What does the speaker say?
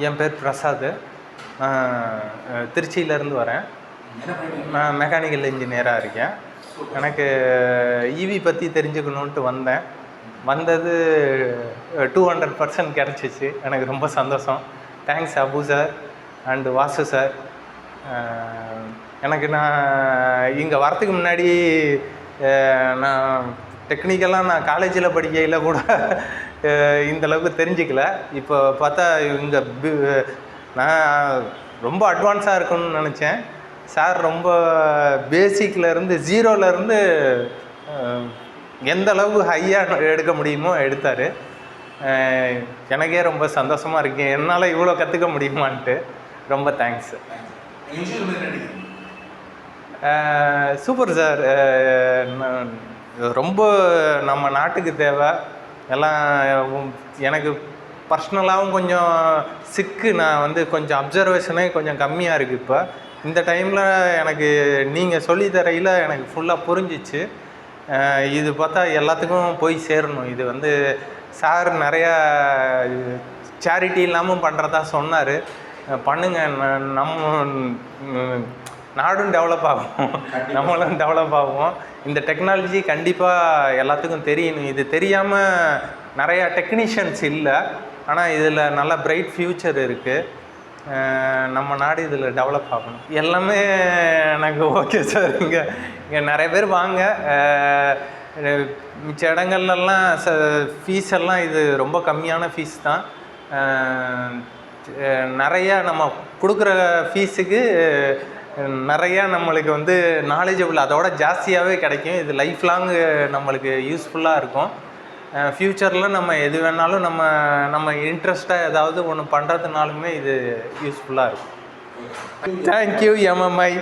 என் பேர் பிரசாத். நான் திருச்சியிலேருந்து வரேன். நான் மெக்கானிக்கல் இன்ஜினியராக இருக்கேன். எனக்கு ஈவி பற்றி தெரிஞ்சுக்கணுன்ட்டு வந்தது 200% கிடச்சிச்சு. எனக்கு ரொம்ப சந்தோஷம். Thanks Abu sir and Vasu sir. நான் இங்கே வரத்துக்கு முன்னாடி நான் டெக்னிக்கலாக நான் காலேஜில் படிக்கையில் கூட இந்தளவுக்கு தெரிஞ்சிக்கல. இப்போ பார்த்தா இங்கே நான் ரொம்ப அட்வான்ஸாக இருக்குன்னு நினச்சேன். சார் ரொம்ப பேசிக்லேருந்து ஜீரோலேருந்து எந்த அளவுக்கு ஹையாக எடுக்க முடியுமோ எடுத்தார். எனக்கே ரொம்ப சந்தோஷமாக இருக்கு, என்னால் இவ்வளோ கற்றுக்க முடியுமான்ட்டு. ரொம்ப தேங்க்ஸ். Super sir. ரொம்ப நம்ம நாட்டுக்கு தேவை எல்லாம். எனக்கு பர்சனலாகவும் கொஞ்சம் சிக்கு, நான் கொஞ்சம் அப்சர்வேஷனே கொஞ்சம் கம்மியாக இருக்குது. இப்போ இந்த டைமில் எனக்கு நீங்கள் சொல்லித்தரையில் எனக்கு ஃபுல்லாக புரிஞ்சிச்சு. இது பார்த்தா எல்லாத்துக்கும் போய் சேரணும். இது சார் நிறையா சேரிட்டி இல்லாமல் பண்ணுறதா சொன்னார். பண்ணுங்கள், நம்ம நாடும் டெவலப் ஆகும், நம்மளும் டெவலப் ஆகும். இந்த டெக்னாலஜி கண்டிப்பாக எல்லாத்துக்கும் தெரியணும். இது தெரியாமல் நிறையா டெக்னீஷியன்ஸ் இல்லை, ஆனால் இதில் நல்ல பிரைட் ஃப்யூச்சர் இருக்குது. நம்ம நாடு இதில் டெவலப் ஆகணும். எல்லாமே எனக்கு ஓகே சார். இங்கே நிறைய பேர் வாங்க. மிச்ச இடங்கள்லாம் ஃபீஸ் எல்லாம் இது ரொம்ப கம்மியான ஃபீஸ் தான். நிறையா நம்ம கொடுக்குற ஃபீஸுக்கு நிறையா நம்மளுக்கு நாலேஜபிள் அதோட ஜாஸ்தியாகவே கிடைக்கும். இது லைஃப் லாங் நம்மளுக்கு யூஸ்ஃபுல்லாக இருக்கும். ஃப்யூச்சரில் நம்ம எது வேணாலும் நம்ம இன்ட்ரெஸ்ட்டாக ஏதாவது ஒன்று பண்ணுறதுனாலுமே இது யூஸ்ஃபுல்லாக இருக்கும். Thank you MMI.